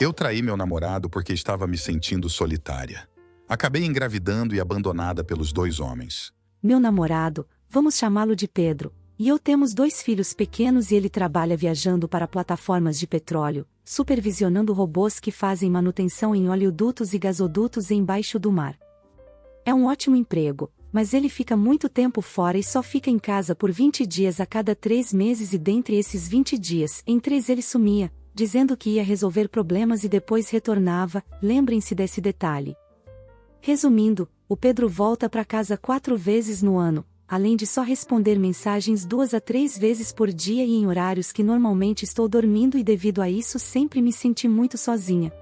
Eu traí meu namorado porque estava me sentindo solitária. Acabei engravidando e abandonada pelos 2 homens. Meu namorado, vamos chamá-lo de Pedro, e eu temos 2 filhos pequenos e ele trabalha viajando para plataformas de petróleo, supervisionando robôs que fazem manutenção em oleodutos e gasodutos embaixo do mar. É um ótimo emprego, mas ele fica muito tempo fora e só fica em casa por 20 dias a cada 3 meses e dentre esses 20 dias, em 3 ele sumia, dizendo que ia resolver problemas e depois retornava, lembrem-se desse detalhe. Resumindo, o Pedro volta para casa 4 vezes no ano, além de só responder mensagens 2 a 3 vezes por dia e em horários que normalmente estou dormindo e devido a isso sempre me senti muito sozinha.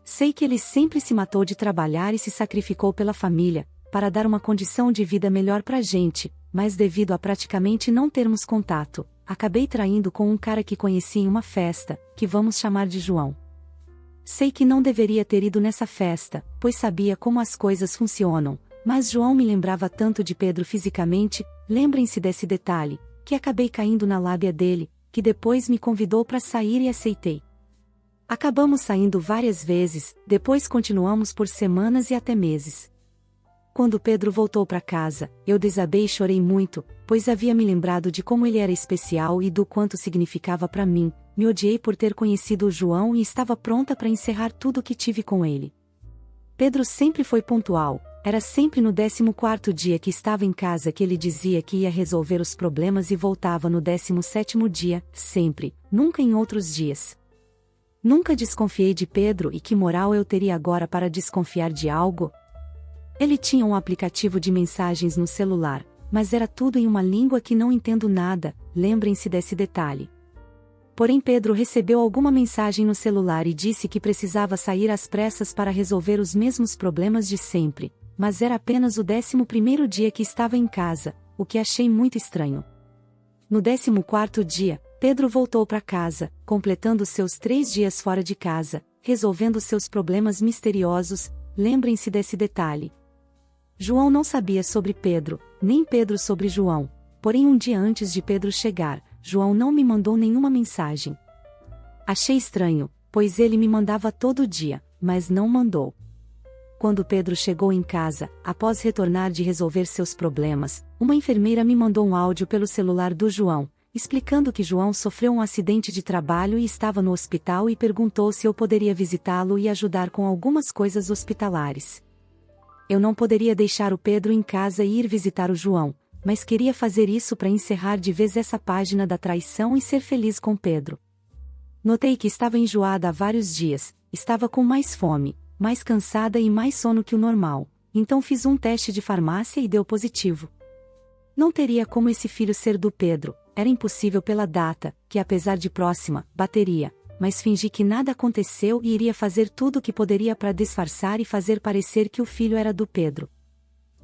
Sei que ele sempre se matou de trabalhar e se sacrificou pela família, para dar uma condição de vida melhor pra gente, mas devido a praticamente não termos contato, acabei traindo com um cara que conheci em uma festa, que vamos chamar de João. Sei que não deveria ter ido nessa festa, pois sabia como as coisas funcionam, mas João me lembrava tanto de Pedro fisicamente, lembrem-se desse detalhe, que acabei caindo na lábia dele, que depois me convidou para sair e aceitei. Acabamos saindo várias vezes, depois continuamos por semanas e até meses. Quando Pedro voltou para casa, eu desabei e chorei muito, pois havia me lembrado de como ele era especial e do quanto significava para mim. Me odiei por ter conhecido o João e estava pronta para encerrar tudo o que tive com ele. Pedro sempre foi pontual, era sempre no 14º dia que estava em casa que ele dizia que ia resolver os problemas e voltava no 17º dia, sempre, nunca em outros dias. Nunca desconfiei de Pedro e que moral eu teria agora para desconfiar de algo? Ele tinha um aplicativo de mensagens no celular, mas era tudo em uma língua que não entendo nada, lembrem-se desse detalhe. Porém Pedro recebeu alguma mensagem no celular e disse que precisava sair às pressas para resolver os mesmos problemas de sempre, mas era apenas o 11º dia que estava em casa, o que achei muito estranho. No 14º dia, Pedro voltou para casa, completando seus 3 dias fora de casa, resolvendo seus problemas misteriosos, lembrem-se desse detalhe. João não sabia sobre Pedro, nem Pedro sobre João, porém um dia antes de Pedro chegar, João não me mandou nenhuma mensagem. Achei estranho, pois ele me mandava todo dia, mas não mandou. Quando Pedro chegou em casa, após retornar de resolver seus problemas, uma enfermeira me mandou um áudio pelo celular do João, explicando que João sofreu um acidente de trabalho e estava no hospital e perguntou se eu poderia visitá-lo e ajudar com algumas coisas hospitalares. Eu não poderia deixar o Pedro em casa e ir visitar o João, mas queria fazer isso para encerrar de vez essa página da traição e ser feliz com Pedro. Notei que estava enjoada há vários dias, estava com mais fome, mais cansada e mais sono que o normal, então fiz um teste de farmácia e deu positivo. Não teria como esse filho ser do Pedro, era impossível pela data, que apesar de próxima, bateria, mas fingi que nada aconteceu e iria fazer tudo o que poderia para disfarçar e fazer parecer que o filho era do Pedro.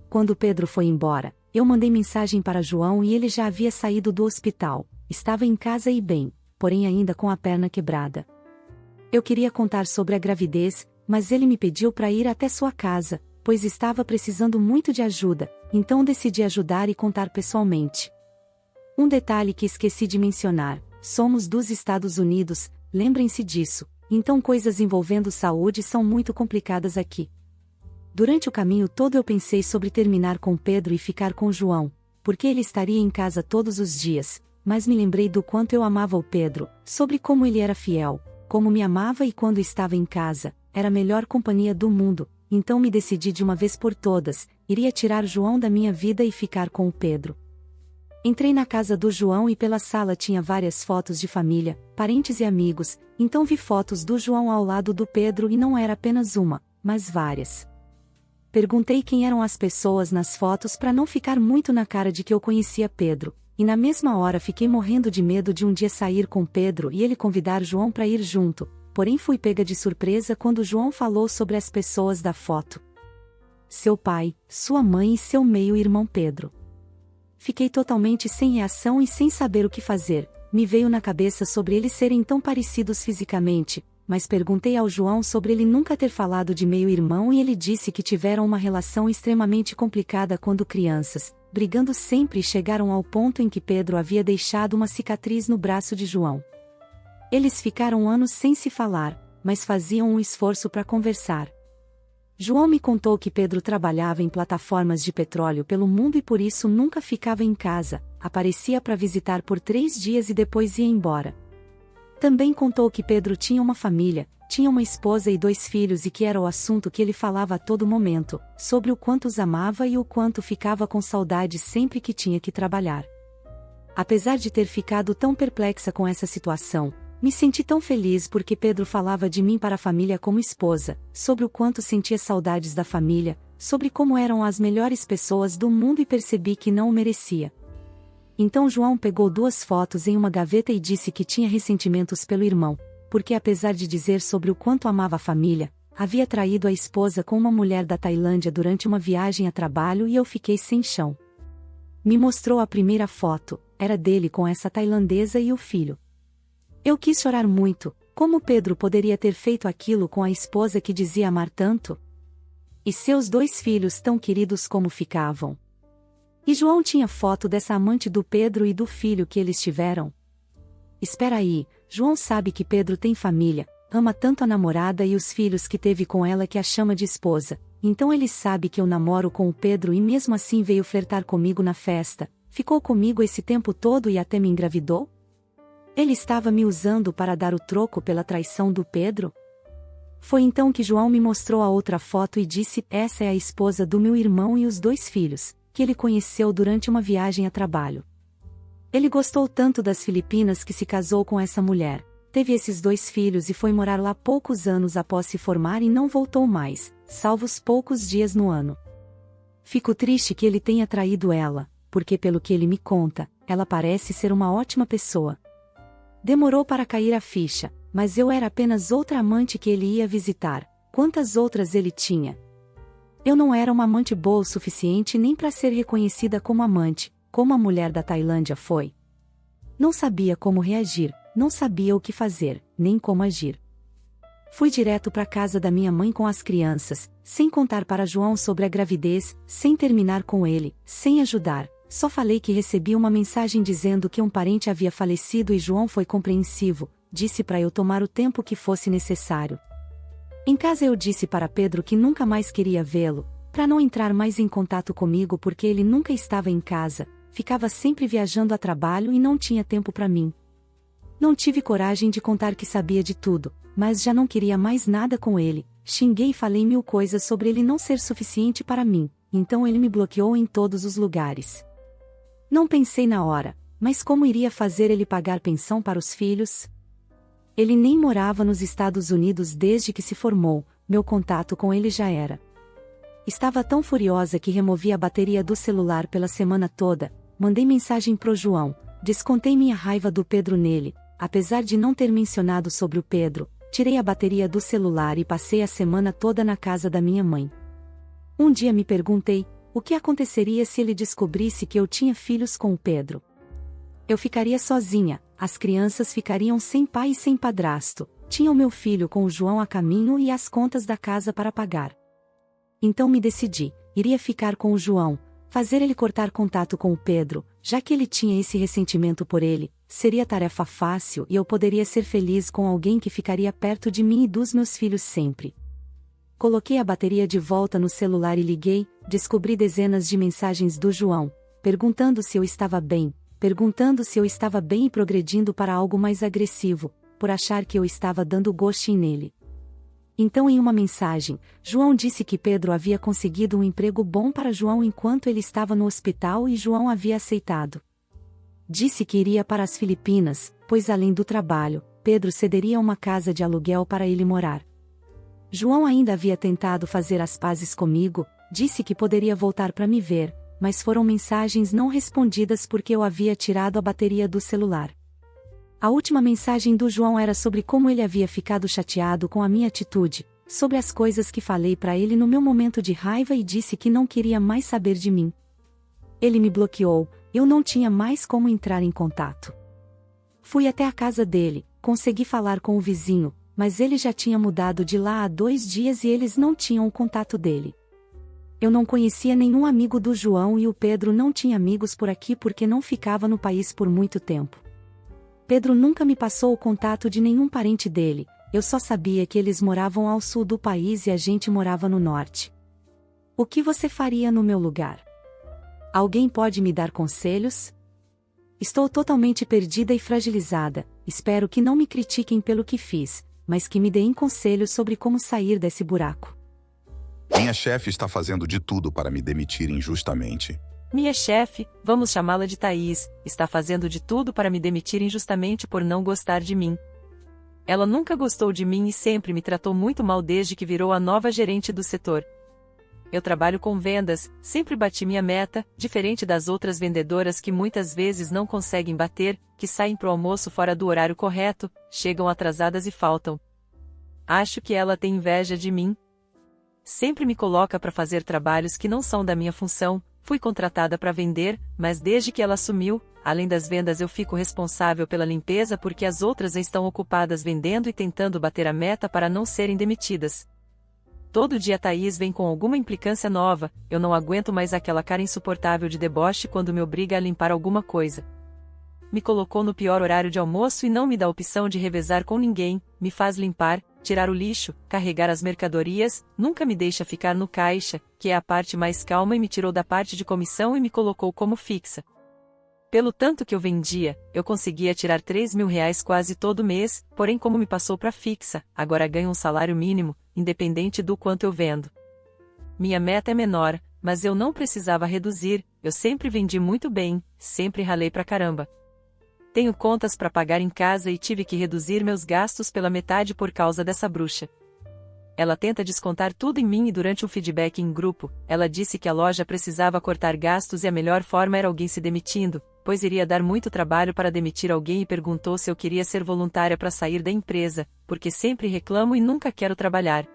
Quando Pedro foi embora, eu mandei mensagem para João e ele já havia saído do hospital, estava em casa e bem, porém ainda com a perna quebrada. Eu queria contar sobre a gravidez, mas ele me pediu para ir até sua casa, pois estava precisando muito de ajuda, então decidi ajudar e contar pessoalmente. Um detalhe que esqueci de mencionar, somos dos Estados Unidos, lembrem-se disso, então coisas envolvendo saúde são muito complicadas aqui. Durante o caminho todo eu pensei sobre terminar com Pedro e ficar com João, porque ele estaria em casa todos os dias, mas me lembrei do quanto eu amava o Pedro, sobre como ele era fiel, como me amava e quando estava em casa, era a melhor companhia do mundo, então me decidi de uma vez por todas, iria tirar João da minha vida e ficar com o Pedro. Entrei na casa do João e pela sala tinha várias fotos de família, parentes e amigos, então vi fotos do João ao lado do Pedro e não era apenas uma, mas várias. Perguntei quem eram as pessoas nas fotos para não ficar muito na cara de que eu conhecia Pedro, e na mesma hora fiquei morrendo de medo de um dia sair com Pedro e ele convidar João para ir junto, porém fui pega de surpresa quando João falou sobre as pessoas da foto. Seu pai, sua mãe e seu meio-irmão Pedro. Fiquei totalmente sem reação e sem saber o que fazer, me veio na cabeça sobre eles serem tão parecidos fisicamente, mas perguntei ao João sobre ele nunca ter falado de meio-irmão e ele disse que tiveram uma relação extremamente complicada quando crianças, brigando sempre e chegaram ao ponto em que Pedro havia deixado uma cicatriz no braço de João. Eles ficaram anos sem se falar, mas faziam um esforço para conversar. João me contou que Pedro trabalhava em plataformas de petróleo pelo mundo e por isso nunca ficava em casa, aparecia para visitar por 3 dias e depois ia embora. Também contou que Pedro tinha uma família, tinha uma esposa e 2 filhos e que era o assunto que ele falava a todo momento, sobre o quanto os amava e o quanto ficava com saudade sempre que tinha que trabalhar. Apesar de ter ficado tão perplexa com essa situação, me senti tão feliz porque Pedro falava de mim para a família como esposa, sobre o quanto sentia saudades da família, sobre como eram as melhores pessoas do mundo e percebi que não o merecia. Então João pegou 2 fotos em uma gaveta e disse que tinha ressentimentos pelo irmão, porque apesar de dizer sobre o quanto amava a família, havia traído a esposa com uma mulher da Tailândia durante uma viagem a trabalho e eu fiquei sem chão. Me mostrou a primeira foto, era dele com essa tailandesa e o filho. Eu quis chorar muito, como Pedro poderia ter feito aquilo com a esposa que dizia amar tanto? E seus 2 filhos tão queridos como ficavam? E João tinha foto dessa amante do Pedro e do filho que eles tiveram? Espera aí, João sabe que Pedro tem família, ama tanto a namorada e os filhos que teve com ela que a chama de esposa, então ele sabe que eu namoro com o Pedro e mesmo assim veio flertar comigo na festa, ficou comigo esse tempo todo e até me engravidou? Ele estava me usando para dar o troco pela traição do Pedro? Foi então que João me mostrou a outra foto e disse: essa é a esposa do meu irmão e os 2 filhos, que ele conheceu durante uma viagem a trabalho. Ele gostou tanto das Filipinas que se casou com essa mulher, teve esses 2 filhos e foi morar lá poucos anos após se formar e não voltou mais, salvo os poucos dias no ano. Fico triste que ele tenha traído ela, porque pelo que ele me conta, ela parece ser uma ótima pessoa. Demorou para cair a ficha, mas eu era apenas outra amante que ele ia visitar. Quantas outras ele tinha? Eu não era uma amante boa o suficiente nem para ser reconhecida como amante, como a mulher da Tailândia foi. Não sabia como reagir, não sabia o que fazer, nem como agir. Fui direto para a casa da minha mãe com as crianças, sem contar para João sobre a gravidez, sem terminar com ele, sem ajudar. Só falei que recebi uma mensagem dizendo que um parente havia falecido e João foi compreensivo, disse para eu tomar o tempo que fosse necessário. Em casa eu disse para Pedro que nunca mais queria vê-lo, para não entrar mais em contato comigo porque ele nunca estava em casa, ficava sempre viajando a trabalho e não tinha tempo para mim. Não tive coragem de contar que sabia de tudo, mas já não queria mais nada com ele, xinguei e falei 1000 coisas sobre ele não ser suficiente para mim, então ele me bloqueou em todos os lugares. Não pensei na hora, mas como iria fazer ele pagar pensão para os filhos? Ele nem morava nos Estados Unidos desde que se formou, meu contato com ele já era. Estava tão furiosa que removi a bateria do celular pela semana toda, mandei mensagem pro João, descontei minha raiva do Pedro nele, apesar de não ter mencionado sobre o Pedro, tirei a bateria do celular e passei a semana toda na casa da minha mãe. Um dia me perguntei, o que aconteceria se ele descobrisse que eu tinha filhos com o Pedro? Eu ficaria sozinha, as crianças ficariam sem pai e sem padrasto, tinha o meu filho com o João a caminho e as contas da casa para pagar. Então me decidi, iria ficar com o João, fazer ele cortar contato com o Pedro, já que ele tinha esse ressentimento por ele, seria tarefa fácil e eu poderia ser feliz com alguém que ficaria perto de mim e dos meus filhos sempre. Coloquei a bateria de volta no celular e liguei, descobri dezenas de mensagens do João, perguntando se eu estava bem e progredindo para algo mais agressivo, por achar que eu estava dando ghosting nele. Então em uma mensagem, João disse que Pedro havia conseguido um emprego bom para João enquanto ele estava no hospital e João havia aceitado. Disse que iria para as Filipinas, pois além do trabalho, Pedro cederia uma casa de aluguel para ele morar. João ainda havia tentado fazer as pazes comigo, disse que poderia voltar para me ver, mas foram mensagens não respondidas porque eu havia tirado a bateria do celular. A última mensagem do João era sobre como ele havia ficado chateado com a minha atitude, sobre as coisas que falei para ele no meu momento de raiva e disse que não queria mais saber de mim. Ele me bloqueou, eu não tinha mais como entrar em contato. Fui até a casa dele, consegui falar com o vizinho, mas ele já tinha mudado de lá há 2 dias e eles não tinham o contato dele. Eu não conhecia nenhum amigo do João e o Pedro não tinha amigos por aqui porque não ficava no país por muito tempo. Pedro nunca me passou o contato de nenhum parente dele, Eu só sabia que eles moravam ao sul do país e a gente morava no norte. O que você faria no meu lugar? Alguém pode me dar conselhos? Estou totalmente perdida e fragilizada, espero que não me critiquem pelo que fiz, mas que me deem conselhos sobre como sair desse buraco. Minha chefe está fazendo de tudo para me demitir injustamente. Minha chefe, vamos chamá-la de Thaís, está fazendo de tudo para me demitir injustamente por não gostar de mim. Ela nunca gostou de mim e sempre me tratou muito mal desde que virou a nova gerente do setor. Eu trabalho com vendas, sempre bati minha meta, diferente das outras vendedoras que muitas vezes não conseguem bater, que saem pro almoço fora do horário correto, chegam atrasadas e faltam. Acho que ela tem inveja de mim. Sempre me coloca para fazer trabalhos que não são da minha função. Fui contratada para vender, mas desde que ela assumiu, além das vendas eu fico responsável pela limpeza porque as outras estão ocupadas vendendo e tentando bater a meta para não serem demitidas. Todo dia a Thaís vem com alguma implicância nova, eu não aguento mais aquela cara insuportável de deboche quando me obriga a limpar alguma coisa. Me colocou no pior horário de almoço e não me dá opção de revezar com ninguém, me faz limpar, tirar o lixo, carregar as mercadorias, nunca me deixa ficar no caixa, que é a parte mais calma e me tirou da parte de comissão e me colocou como fixa. Pelo tanto que eu vendia, eu conseguia tirar R$ 3.000 quase todo mês, porém como me passou para fixa, agora ganho um salário mínimo, independente do quanto eu vendo. Minha meta é menor, mas eu não precisava reduzir, eu sempre vendi muito bem, sempre ralei pra caramba. Tenho contas para pagar em casa e tive que reduzir meus gastos pela metade por causa dessa bruxa. Ela tenta descontar tudo em mim e durante um feedback em grupo, ela disse que a loja precisava cortar gastos e a melhor forma era alguém se demitindo, pois iria dar muito trabalho para demitir alguém e perguntou se eu queria ser voluntária para sair da empresa, porque sempre reclamo e nunca quero trabalhar.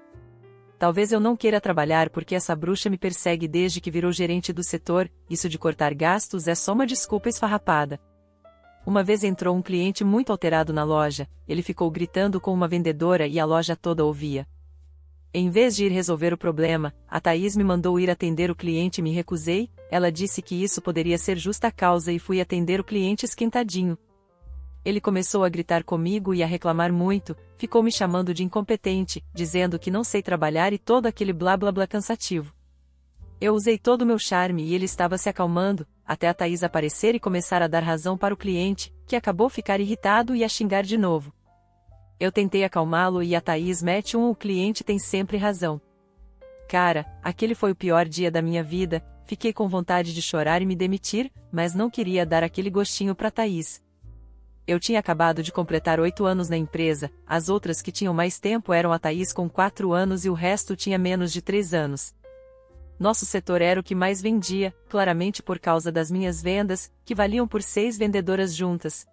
Talvez eu não queira trabalhar porque essa bruxa me persegue desde que virou gerente do setor, isso de cortar gastos é só uma desculpa esfarrapada. Uma vez entrou um cliente muito alterado na loja, ele ficou gritando com uma vendedora e a loja toda ouvia. Em vez de ir resolver o problema, a Thaís me mandou ir atender o cliente e me recusei, ela disse que isso poderia ser justa causa e fui atender o cliente esquentadinho. Ele começou a gritar comigo e a reclamar muito, ficou me chamando de incompetente, dizendo que não sei trabalhar e todo aquele blá blá blá cansativo. Eu usei todo o meu charme e ele estava se acalmando, até a Thaís aparecer e começar a dar razão para o cliente, que acabou ficar irritado e a xingar de novo. Eu tentei acalmá-lo e a Thaís mete o cliente tem sempre razão. Cara, aquele foi o pior dia da minha vida, fiquei com vontade de chorar e me demitir, mas não queria dar aquele gostinho pra Thaís. Eu tinha acabado de completar 8 anos na empresa, as outras que tinham mais tempo eram a Thaís com 4 anos e o resto tinha menos de 3 anos. Nosso setor era o que mais vendia, claramente por causa das minhas vendas, que valiam por 6 vendedoras juntas.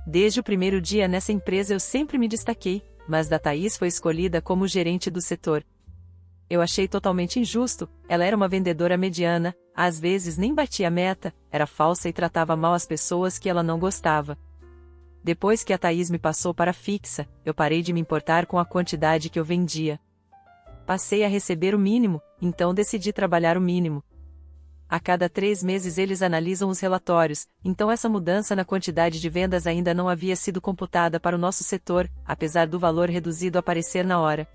Desde o primeiro dia nessa empresa eu sempre me destaquei, mas da Thaís foi escolhida como gerente do setor. Eu achei totalmente injusto, ela era uma vendedora mediana, às vezes nem batia a meta, era falsa e tratava mal as pessoas que ela não gostava. Depois que a Thaís me passou para fixa, eu parei de me importar com a quantidade que eu vendia. Passei a receber o mínimo, então decidi trabalhar o mínimo. A cada 3 meses eles analisam os relatórios, então essa mudança na quantidade de vendas ainda não havia sido computada para o nosso setor, apesar do valor reduzido aparecer na hora.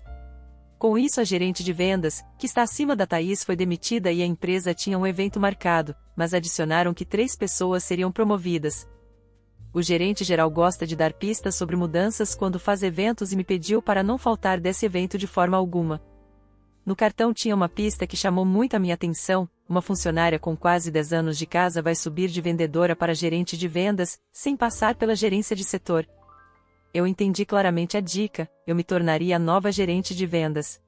Com isso a gerente de vendas, que está acima da Thaís foi demitida e a empresa tinha um evento marcado, mas adicionaram que 3 pessoas seriam promovidas. O gerente geral gosta de dar pistas sobre mudanças quando faz eventos e me pediu para não faltar desse evento de forma alguma. No cartão tinha uma pista que chamou muito a minha atenção, uma funcionária com quase 10 anos de casa vai subir de vendedora para gerente de vendas, sem passar pela gerência de setor. Eu entendi claramente a dica, eu me tornaria a nova gerente de vendas.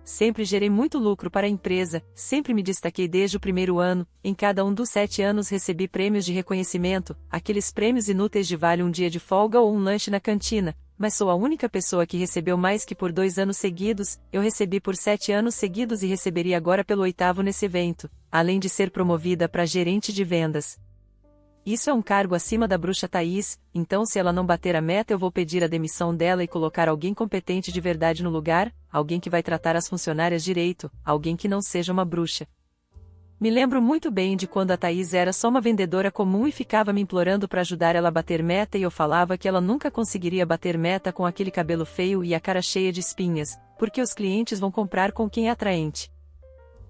Sempre gerei muito lucro para a empresa, sempre me destaquei desde o primeiro ano, em cada um dos 7 anos recebi prêmios de reconhecimento, aqueles prêmios inúteis de vale um dia de folga ou um lanche na cantina, mas sou a única pessoa que recebeu mais que por 2 anos seguidos, eu recebi por 7 anos seguidos e receberia agora pelo 8º nesse evento, além de ser promovida para gerente de vendas. Isso é um cargo acima da bruxa Thaís, então se ela não bater a meta eu vou pedir a demissão dela e colocar alguém competente de verdade no lugar, alguém que vai tratar as funcionárias direito, alguém que não seja uma bruxa. Me lembro muito bem de quando a Thaís era só uma vendedora comum e ficava me implorando para ajudar ela a bater meta e eu falava que ela nunca conseguiria bater meta com aquele cabelo feio e a cara cheia de espinhas, porque os clientes vão comprar com quem é atraente.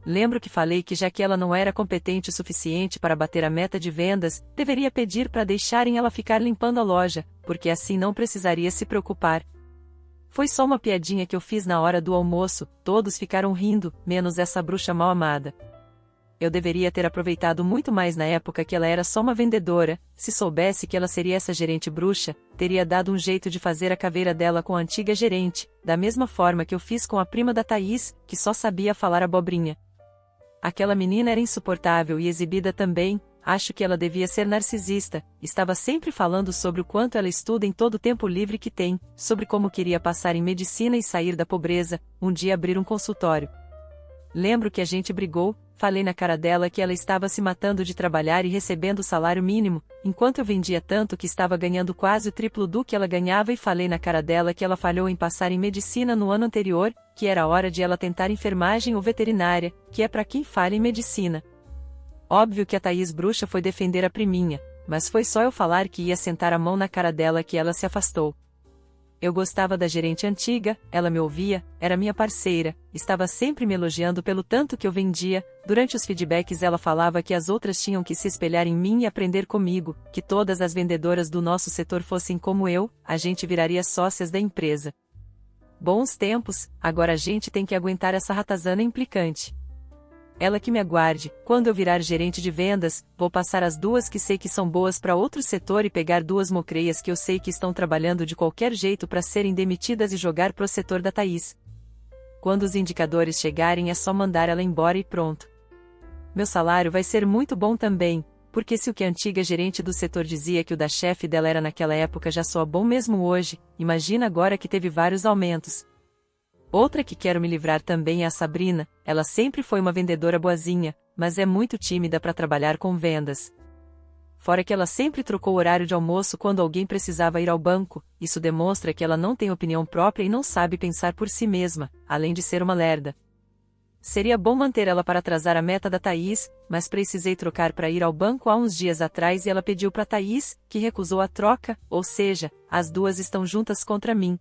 Lembro que falei que já que ela não era competente o suficiente para bater a meta de vendas, deveria pedir para deixarem ela ficar limpando a loja, porque assim não precisaria se preocupar. Foi só uma piadinha que eu fiz na hora do almoço, todos ficaram rindo, menos essa bruxa mal amada. Eu deveria ter aproveitado muito mais na época que ela era só uma vendedora, se soubesse que ela seria essa gerente bruxa, teria dado um jeito de fazer a caveira dela com a antiga gerente, da mesma forma que eu fiz com a prima da Thaís, que só sabia falar abobrinha. Aquela menina era insuportável e exibida também, acho que ela devia ser narcisista, estava sempre falando sobre o quanto ela estuda em todo o tempo livre que tem, sobre como queria passar em medicina e sair da pobreza, um dia abrir um consultório. Lembro que a gente brigou, falei na cara dela que ela estava se matando de trabalhar e recebendo o salário mínimo, enquanto eu vendia tanto que estava ganhando quase o triplo do que ela ganhava e falei na cara dela que ela falhou em passar em medicina no ano anterior, que era hora de ela tentar enfermagem ou veterinária, que é para quem falha em medicina. Óbvio que a Thaís bruxa foi defender a priminha, mas foi só eu falar que ia sentar a mão na cara dela que ela se afastou. Eu gostava da gerente antiga, ela me ouvia, era minha parceira, estava sempre me elogiando pelo tanto que eu vendia, durante os feedbacks ela falava que as outras tinham que se espelhar em mim e aprender comigo, que todas as vendedoras do nosso setor fossem como eu, a gente viraria sócias da empresa. Bons tempos, agora a gente tem que aguentar essa ratazana implicante. Ela que me aguarde, quando eu virar gerente de vendas, vou passar as duas que sei que são boas para outro setor e pegar duas mocreias que eu sei que estão trabalhando de qualquer jeito para serem demitidas e jogar pro setor da Thaís. Quando os indicadores chegarem é só mandar ela embora e pronto. Meu salário vai ser muito bom também, porque se o que a antiga gerente do setor dizia que o da chefe dela era naquela época já soa bom mesmo hoje, imagina agora que teve vários aumentos. Outra que quero me livrar também é a Sabrina, ela sempre foi uma vendedora boazinha, mas é muito tímida para trabalhar com vendas. Fora que ela sempre trocou o horário de almoço quando alguém precisava ir ao banco, isso demonstra que ela não tem opinião própria e não sabe pensar por si mesma, além de ser uma lerda. Seria bom manter ela para atrasar a meta da Thaís, mas precisei trocar para ir ao banco há uns dias atrás e ela pediu para Thaís, que recusou a troca, ou seja, as duas estão juntas contra mim.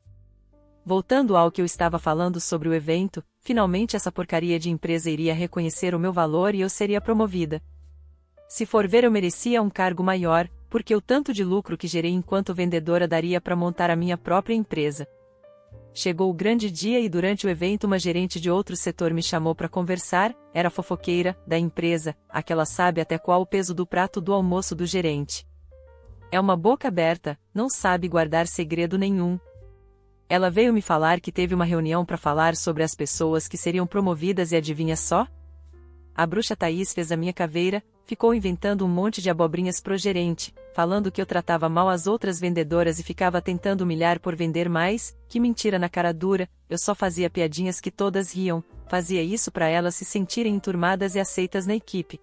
Voltando ao que eu estava falando sobre o evento, finalmente essa porcaria de empresa iria reconhecer o meu valor e eu seria promovida. Se for ver, eu merecia um cargo maior, porque o tanto de lucro que gerei enquanto vendedora daria para montar a minha própria empresa. Chegou o grande dia e durante o evento uma gerente de outro setor me chamou para conversar, era a fofoqueira da empresa, aquela sabe até qual o peso do prato do almoço do gerente. É uma boca aberta, não sabe guardar segredo nenhum. Ela veio me falar que teve uma reunião para falar sobre as pessoas que seriam promovidas e adivinha só? A bruxa Thaís fez a minha caveira, ficou inventando um monte de abobrinhas pro gerente, falando que eu tratava mal as outras vendedoras e ficava tentando humilhar por vender mais, que mentira na cara dura, eu só fazia piadinhas que todas riam, fazia isso para elas se sentirem enturmadas e aceitas na equipe.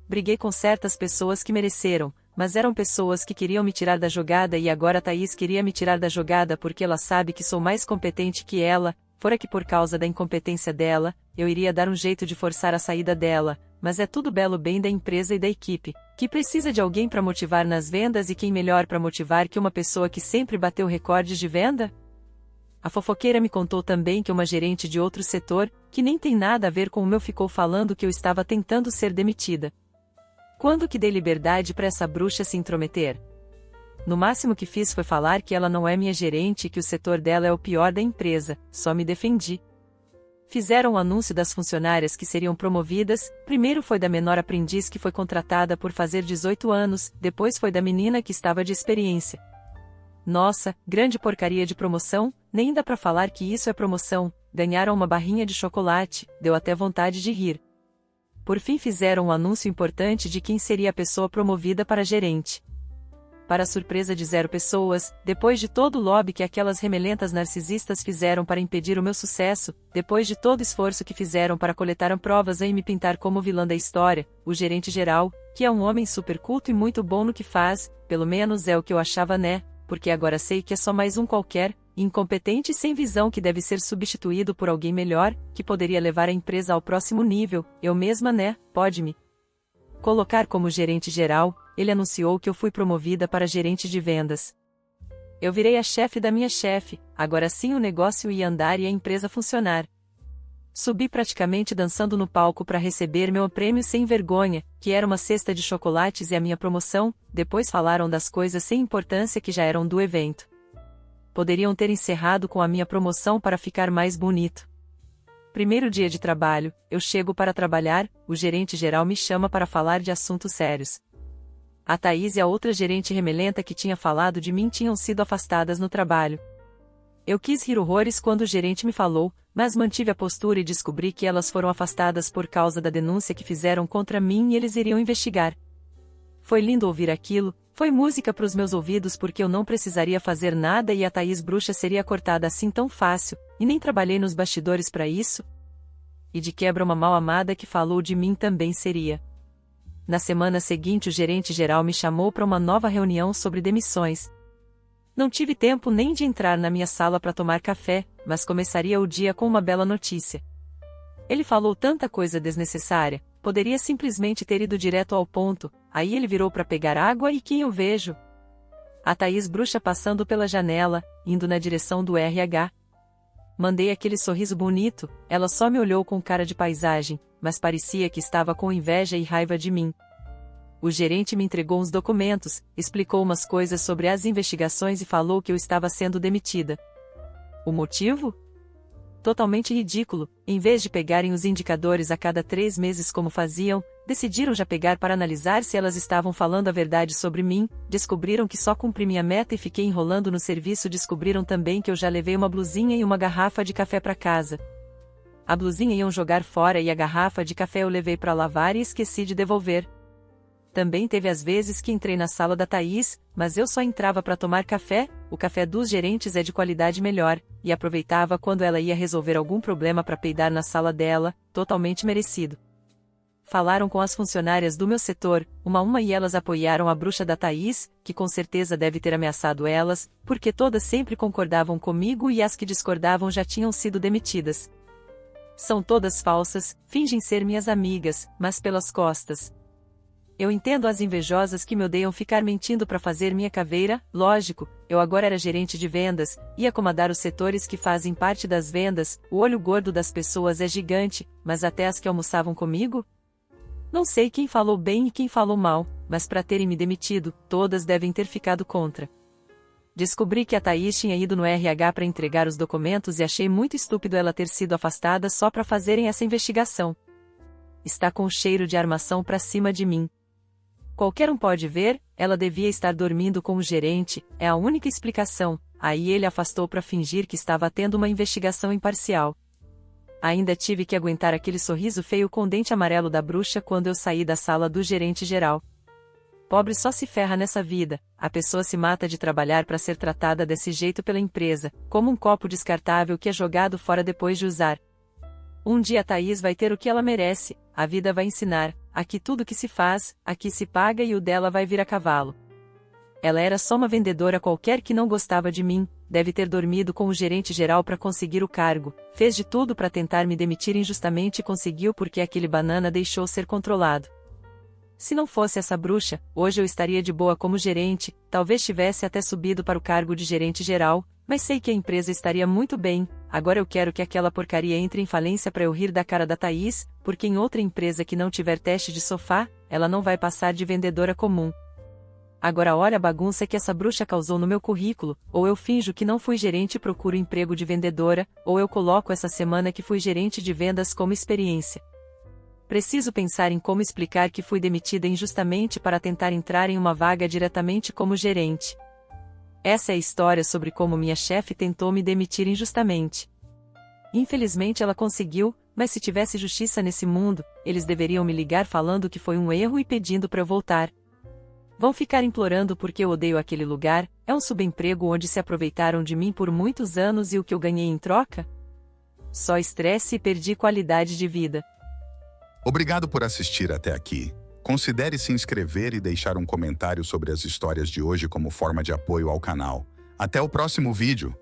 Briguei com certas pessoas que mereceram, mas eram pessoas que queriam me tirar da jogada e agora a Thaís queria me tirar da jogada porque ela sabe que sou mais competente que ela, fora que por causa da incompetência dela, eu iria dar um jeito de forçar a saída dela, mas é tudo belo bem da empresa e da equipe, que precisa de alguém para motivar nas vendas e quem melhor para motivar que uma pessoa que sempre bateu recordes de venda? A fofoqueira me contou também que uma gerente de outro setor, que nem tem nada a ver com o meu, ficou falando que eu estava tentando ser demitida. Quando que dei liberdade para essa bruxa se intrometer? No máximo que fiz foi falar que ela não é minha gerente e que o setor dela é o pior da empresa, só me defendi. Fizeram o anúncio das funcionárias que seriam promovidas, primeiro foi da menor aprendiz que foi contratada por fazer 18 anos, depois foi da menina que estava de experiência. Nossa, grande porcaria de promoção, nem dá pra falar que isso é promoção, ganharam uma barrinha de chocolate, deu até vontade de rir. Por fim fizeram um anúncio importante de quem seria a pessoa promovida para gerente. Para surpresa de 0 pessoas, depois de todo o lobby que aquelas remelentas narcisistas fizeram para impedir o meu sucesso, depois de todo o esforço que fizeram para coletar provas e me pintar como vilã da história, o gerente geral, que é um homem super culto e muito bom no que faz, pelo menos é o que eu achava, né? Porque agora sei que é só mais um qualquer, incompetente e sem visão que deve ser substituído por alguém melhor, que poderia levar a empresa ao próximo nível. Eu mesma, né, pode me colocar como gerente geral. Ele anunciou que eu fui promovida para gerente de vendas. Eu virei a chefe da minha chefe, agora sim o negócio ia andar e a empresa funcionar. Subi praticamente dançando no palco para receber meu prêmio sem vergonha, que era uma cesta de chocolates e a minha promoção. Depois falaram das coisas sem importância que já eram do evento. Poderiam ter encerrado com a minha promoção para ficar mais bonito. Primeiro dia de trabalho, eu chego para trabalhar, o gerente geral me chama para falar de assuntos sérios. A Thaís e a outra gerente remelenta que tinha falado de mim tinham sido afastadas no trabalho. Eu quis rir horrores quando o gerente me falou, mas mantive a postura e descobri que elas foram afastadas por causa da denúncia que fizeram contra mim e eles iriam investigar. Foi lindo ouvir aquilo, foi música para os meus ouvidos porque eu não precisaria fazer nada e a Thaís bruxa seria cortada assim tão fácil, e nem trabalhei nos bastidores para isso. E de quebra uma mal-amada que falou de mim também seria. Na semana seguinte o gerente geral me chamou para uma nova reunião sobre demissões. Não tive tempo nem de entrar na minha sala para tomar café, mas começaria o dia com uma bela notícia. Ele falou tanta coisa desnecessária, poderia simplesmente ter ido direto ao ponto. Aí ele virou para pegar água e quem eu vejo? A Thaís bruxa passando pela janela, indo na direção do RH. Mandei aquele sorriso bonito, ela só me olhou com cara de paisagem, mas parecia que estava com inveja e raiva de mim. O gerente me entregou uns documentos, explicou umas coisas sobre as investigações e falou que eu estava sendo demitida. O motivo? Totalmente ridículo. Em vez de pegarem os indicadores a cada 3 meses como faziam, decidiram já pegar para analisar se elas estavam falando a verdade sobre mim. Descobriram que só cumpri minha meta e fiquei enrolando no serviço. Descobriram também que eu já levei uma blusinha e uma garrafa de café para casa. A blusinha iam jogar fora e a garrafa de café eu levei para lavar e esqueci de devolver. Também teve as vezes que entrei na sala da Thaís, mas eu só entrava para tomar café. O café dos gerentes é de qualidade melhor, e aproveitava quando ela ia resolver algum problema para peidar na sala dela, totalmente merecido. Falaram com as funcionárias do meu setor, uma a uma, e elas apoiaram a bruxa da Thaís, que com certeza deve ter ameaçado elas, porque todas sempre concordavam comigo e as que discordavam já tinham sido demitidas. São todas falsas, fingem ser minhas amigas, mas pelas costas. Eu entendo as invejosas que me odeiam ficar mentindo para fazer minha caveira. Lógico, eu agora era gerente de vendas, ia comandar os setores que fazem parte das vendas. O olho gordo das pessoas é gigante, mas até as que almoçavam comigo? Não sei quem falou bem e quem falou mal, mas para terem me demitido, todas devem ter ficado contra. Descobri que a Thaís tinha ido no RH para entregar os documentos e achei muito estúpido ela ter sido afastada só para fazerem essa investigação. Está com cheiro de armação para cima de mim. Qualquer um pode ver, ela devia estar dormindo com o gerente, é a única explicação. Aí ele afastou para fingir que estava tendo uma investigação imparcial. Ainda tive que aguentar aquele sorriso feio com o dente amarelo da bruxa quando eu saí da sala do gerente geral. Pobre só se ferra nessa vida, a pessoa se mata de trabalhar para ser tratada desse jeito pela empresa, como um copo descartável que é jogado fora depois de usar. Um dia a Thaís vai ter o que ela merece, a vida vai ensinar, aqui tudo que se faz, aqui se paga e o dela vai vir a cavalo. Ela era só uma vendedora qualquer que não gostava de mim, deve ter dormido com o gerente geral para conseguir o cargo, fez de tudo para tentar me demitir injustamente e conseguiu porque aquele banana deixou ser controlado. Se não fosse essa bruxa, hoje eu estaria de boa como gerente, talvez tivesse até subido para o cargo de gerente geral, mas sei que a empresa estaria muito bem. Agora eu quero que aquela porcaria entre em falência para eu rir da cara da Thaís, porque em outra empresa que não tiver teste de sofá, ela não vai passar de vendedora comum. Agora olha a bagunça que essa bruxa causou no meu currículo, ou eu finjo que não fui gerente e procuro emprego de vendedora, ou eu coloco essa semana que fui gerente de vendas como experiência. Preciso pensar em como explicar que fui demitida injustamente para tentar entrar em uma vaga diretamente como gerente. Essa é a história sobre como minha chefe tentou me demitir injustamente. Infelizmente ela conseguiu, mas se tivesse justiça nesse mundo, eles deveriam me ligar falando que foi um erro e pedindo para eu voltar. Vão ficar implorando porque eu odeio aquele lugar, é um subemprego onde se aproveitaram de mim por muitos anos e o que eu ganhei em troca? Só estresse e perdi qualidade de vida. Obrigado por assistir até aqui. Considere se inscrever e deixar um comentário sobre as histórias de hoje como forma de apoio ao canal. Até o próximo vídeo!